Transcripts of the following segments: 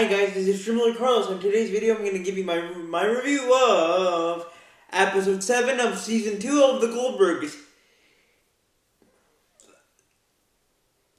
Hi guys, this is Shrimler Carlos. In today's video, I'm going to give you my review of episode 7 of season 2 of the Goldbergs.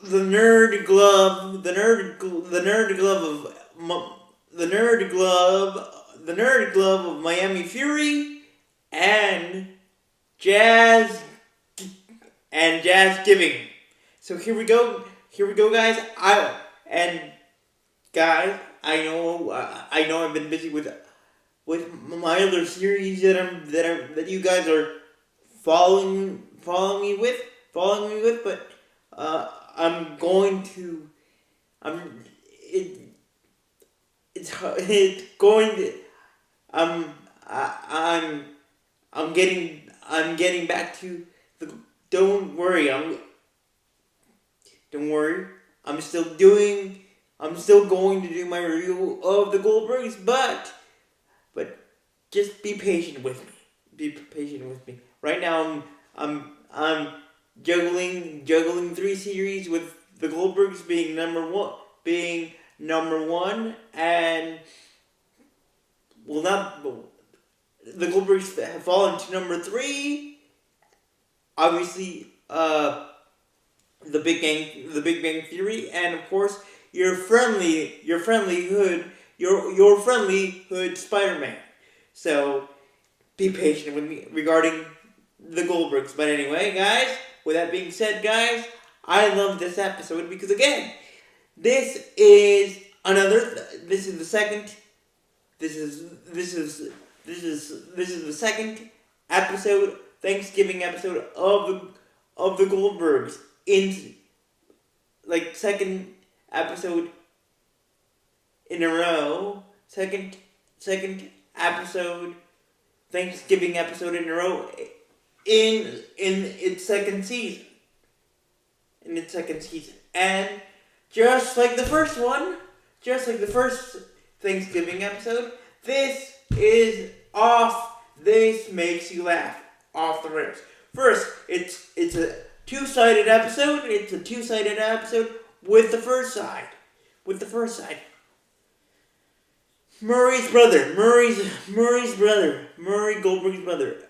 The nerd glove of Miami Fury and Jazz Giving. So here we go, guys. I know I've been busy with my other series that you guys are following me with, but I'm going to I'm getting back to the. Don't worry, I'm still going to do my review of the Goldbergs, but just be patient with me. Right now, I'm juggling 3 series with the Goldbergs being number one, and the Goldbergs have fallen to number 3. Obviously, the Big Bang Theory, and of course your friendly hood Spider-Man. So be patient with me regarding the Goldbergs. But anyway, guys, with that being said, guys, I love this episode because again, this is the second episode, Thanksgiving episode of the Goldbergs, in second episode in a row, second episode, Thanksgiving episode in a row in its second season. And just like the first Thanksgiving episode, this makes you laugh off the rails. First, it's a two-sided episode. With the first side. Murray Goldberg's brother.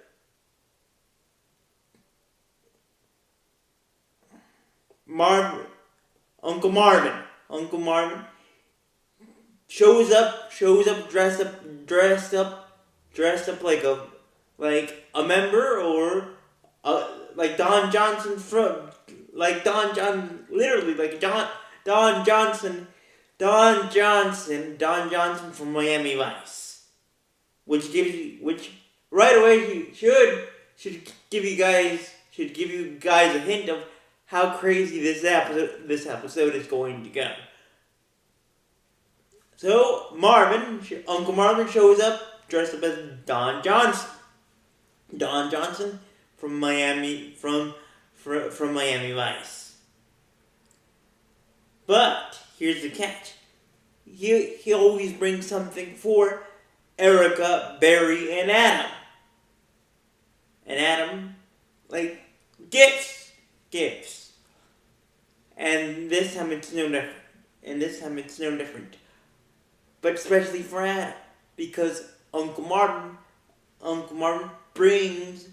Uncle Marvin shows up dressed up like a member, or like Don Johnson from Miami Vice, which right away should give you guys a hint of how crazy this episode is going to go. So Uncle Marvin shows up dressed up as Don Johnson from Miami Vice. But here's the catch. He always brings something for Erica, Barry, and Adam. Gifts. And this time it's no different. But especially for Adam, because Uncle Martin brings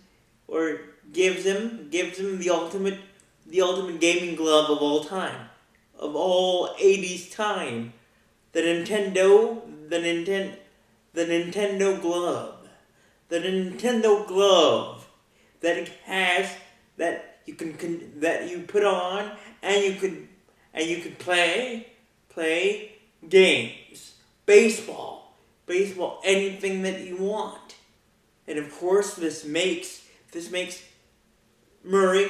or gives him the ultimate gaming glove of all time, of all 80s time, the Nintendo glove that it has, that you put on and you could play games, baseball, anything that you want. And of course, this makes Murray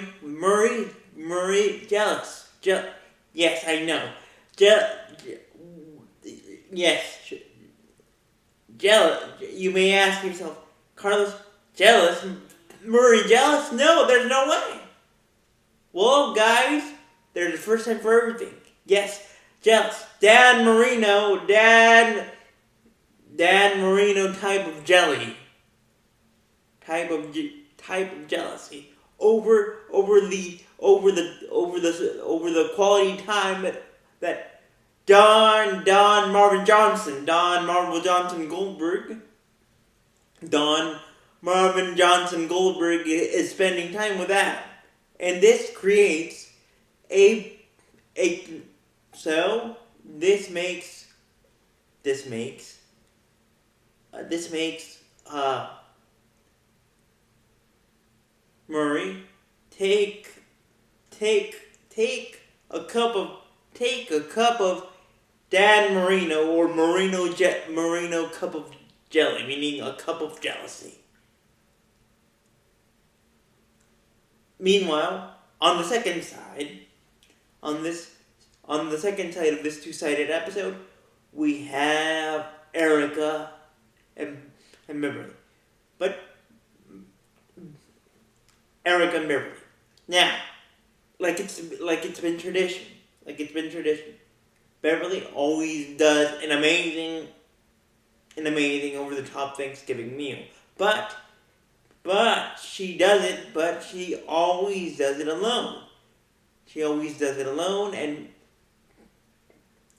jealous. Yes, I know. Yes. Jealous. You may ask yourself, Carlos, jealous? Murray jealous? No, there's no way. Well, guys, there's a first time for everything. Yes, jealous. Dan Marino type of jelly. Type of jealousy over the quality time that Don Marvin Johnson Goldberg. Don Marvin Johnson Goldberg is spending time with Adam, and this creates a so this makes Murray take a cup of Dan Marino or Marino cup of jelly, meaning a cup of jealousy. Meanwhile, on the second side of this two-sided episode, we have Erica and Beverly. But Erica and Beverly. Now, like it's been tradition. Beverly always does an amazing over-the-top Thanksgiving meal. But she always does it alone.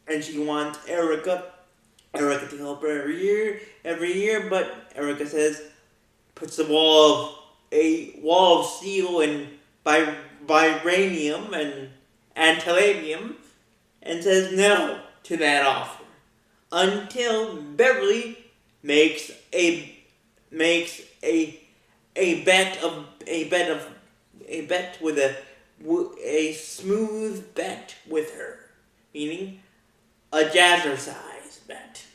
And she wants Erica to help her every year, but Erica says, puts a wall of steel and vibranium and palladium, and says no to that offer until Beverly makes a smooth bet with her, meaning a jazzercise bet.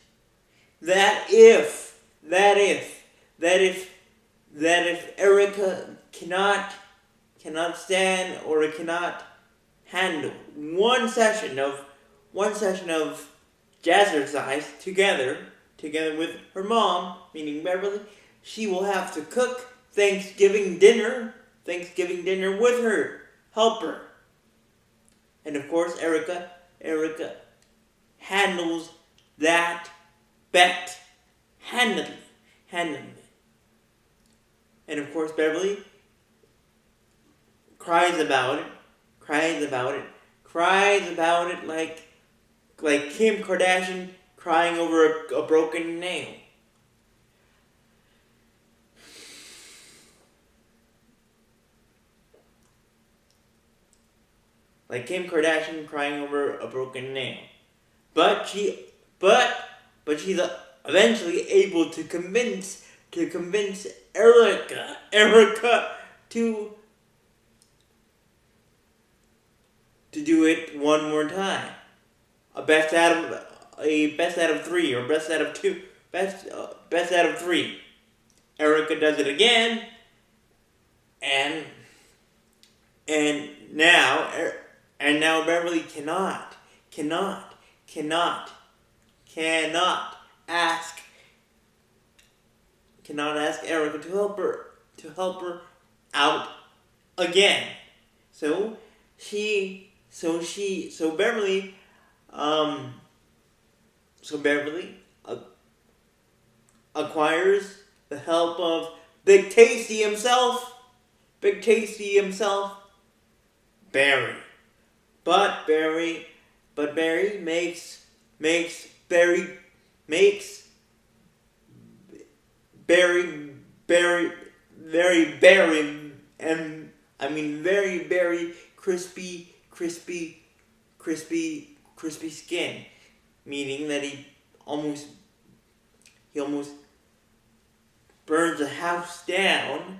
That if Erica cannot stand or cannot handle one session of jazzercise together with her mom, meaning Beverly, she will have to cook Thanksgiving dinner with her, help her. And of course, Erica handles that bet handily. And of course, Beverly cries about it like Kim Kardashian crying over a broken nail. Like Kim Kardashian crying over a broken nail. But she's eventually able to convince Erica to do it one more time. A best out of three or best out of two, best out of three. Erica does it again, and now Beverly cannot ask Erica to help her out again. So Beverly acquires the help of Big Tasty himself, Barry. But Barry makes very crispy skin, meaning that he almost burns the house down.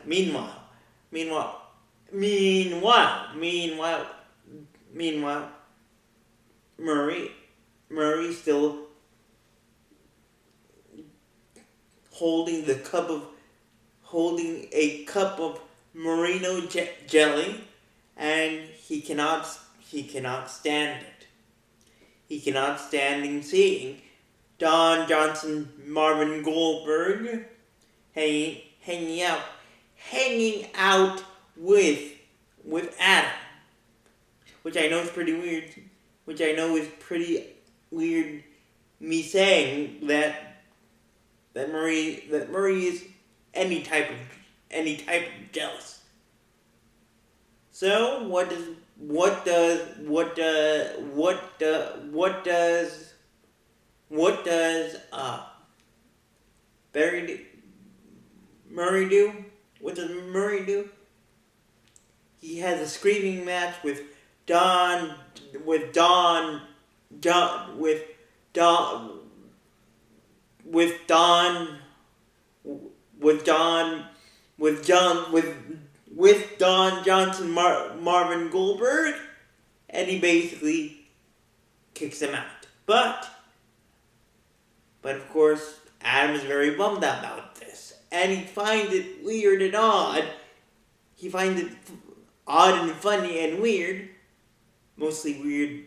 Meanwhile, Murray still holding a cup of Merino jelly, and he cannot stand it. He cannot stand seeing Don Johnson, Marvin Goldberg hanging out with Adam, which I know is pretty weird. Me saying that Murray is any type of jealous. So what what does what what what does Barry do, Murray do? What does Murray do? He has a screaming match with Don with Don Don Don with Don with Don with John with Don Johnson Marvin Goldberg, and he basically kicks him out. But of course, Adam is very bummed out about this, and he finds it weird and odd. He finds it odd and funny and weird, mostly weird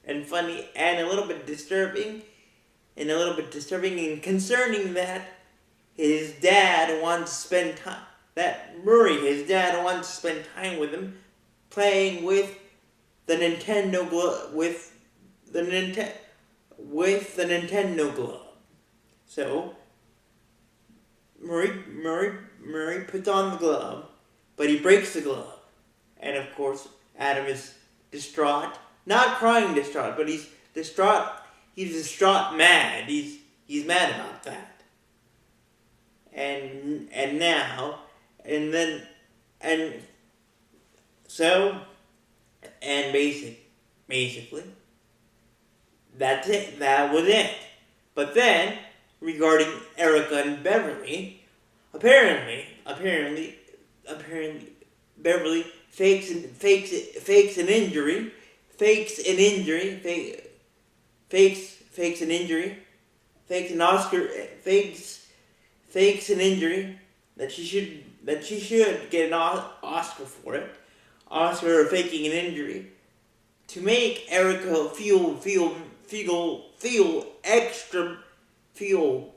and funny, and a little bit disturbing, and concerning that his dad wants to spend time. That Murray, his dad, wants to spend time with him, playing with the Nintendo glove, with the Nintendo glove. So Murray puts on the glove, but he breaks the glove, and of course Adam is distraught, not crying distraught, but he's distraught. He's distraught, mad. He's mad about that. And now, and then, and so, and basically, that's it. That was it. But then, regarding Erica and Beverly, apparently, Beverly fakes an injury, fakes an injury that she should get an Oscar for it. Oscar faking an injury to make Erica feel extra feel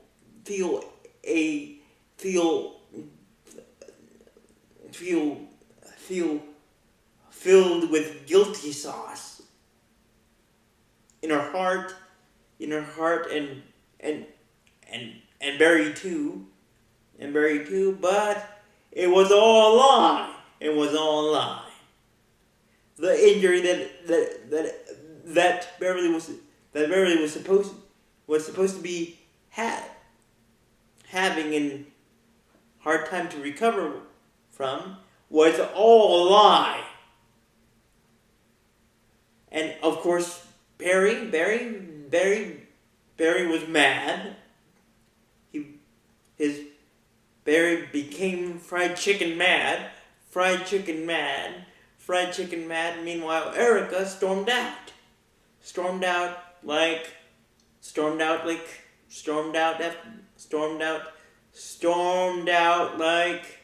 filled with guilty sauce in her heart, and Barry too, but it was all a lie. It was all a lie. The injury that Beverly was supposed to be having a hard time to recover from was all a lie. And of course, Barry was mad. Barry became fried chicken mad. Meanwhile, Erica stormed out like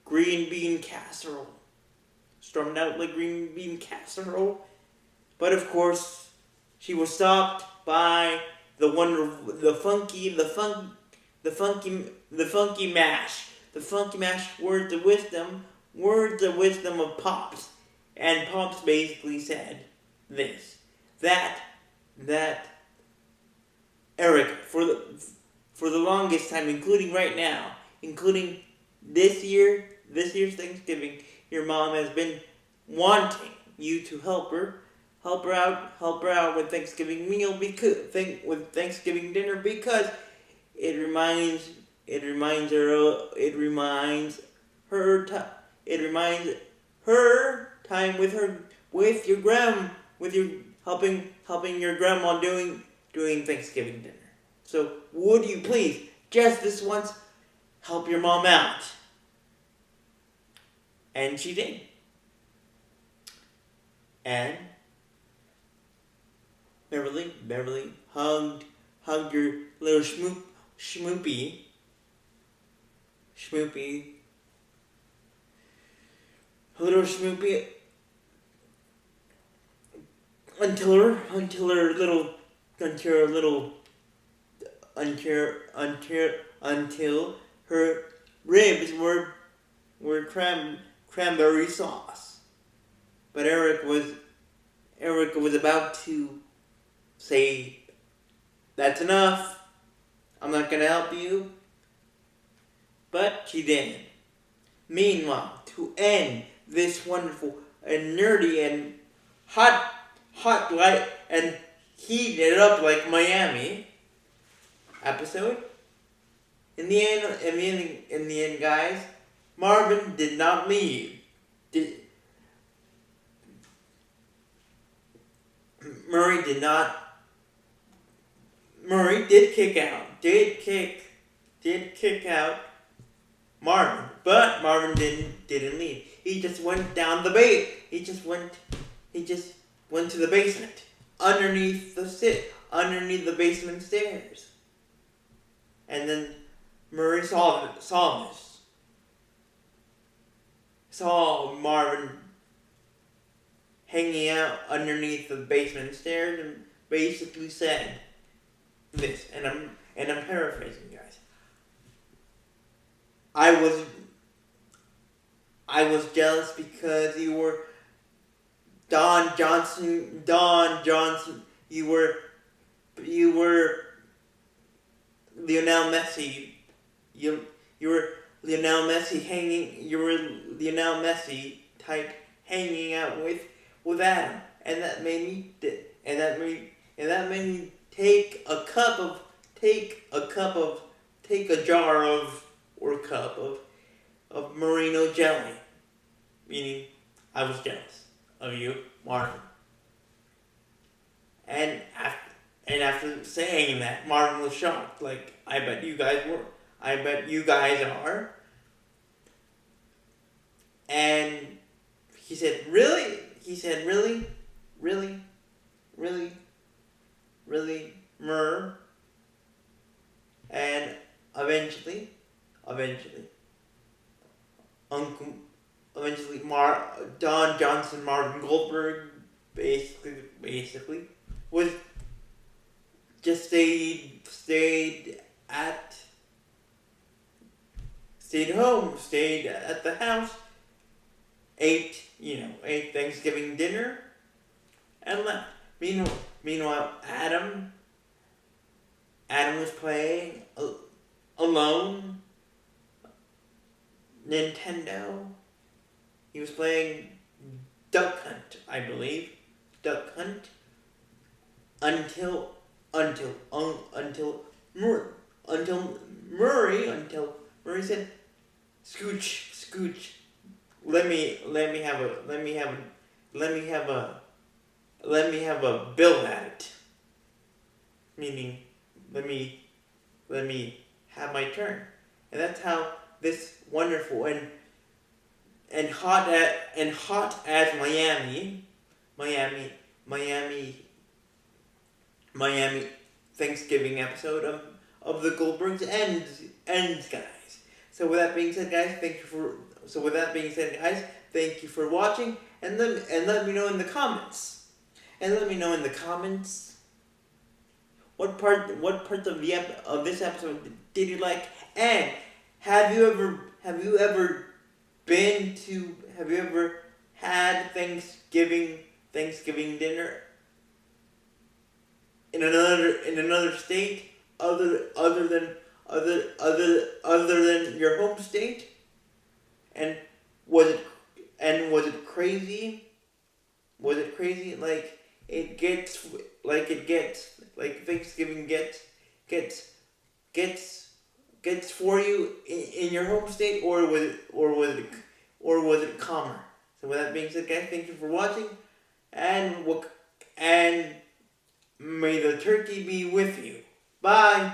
green bean casserole. Stormed out like green bean casserole. But of course, she was stopped by the funky mash. The funky mash words of wisdom of Pops. And Pops basically said this. That Eric, for the longest time, including right now, including this year's Thanksgiving, your mom has been wanting you to help her out with Thanksgiving meal with Thanksgiving dinner, because it reminds her time with your helping your grandma doing Thanksgiving dinner. So would you please, just this once, help your mom out? And she did. And Beverly hugged your little schmoopy until her ribs were cranberry sauce. But Erica was about to say, "That's enough. I'm not gonna help you." But she didn't. Meanwhile, to end this wonderful and nerdy and hot light and heat it up like Miami episode. In the end, guys, Marvin did not leave. Murray did not. Murray did kick out. Did kick out Marvin, but Marvin didn't leave. He just went down the bay. He just went to the basement, underneath the basement stairs. And then Murray saw this. Saw Marvin hanging out underneath the basement stairs and basically said this, and I'm paraphrasing, guys. I was jealous because you were Don Johnson, you were Lionel Messi, you were Lionel Messi type hanging out with Adam, and that made me take a jar of merino jelly, meaning I was jealous of you, Marvin. And after saying that, Marvin was shocked. Like, I bet you guys are. And he said, really? He said, really? Murr. And eventually, Don Johnson, Marvin Goldberg, basically, was just stayed at the house, ate Thanksgiving dinner, and left. Meanwhile, Adam was playing alone Nintendo. He was playing Duck Hunt, I believe. Duck Hunt until Murray said, Scooch, let me have a bill at it. Meaning, let me have my turn. And that's how this wonderful and hot as Miami Thanksgiving episode of the Goldbergs ends, guys. So with that being said, guys, thank you for watching, and let me know in the comments. What parts of this episode did you like? And have you ever had Thanksgiving dinner in another state other than your home state? And was it crazy? Was it crazy? Like Thanksgiving gets for you in your home state, or was it calmer? So with that being said, guys, thank you for watching, and may the turkey be with you. Bye.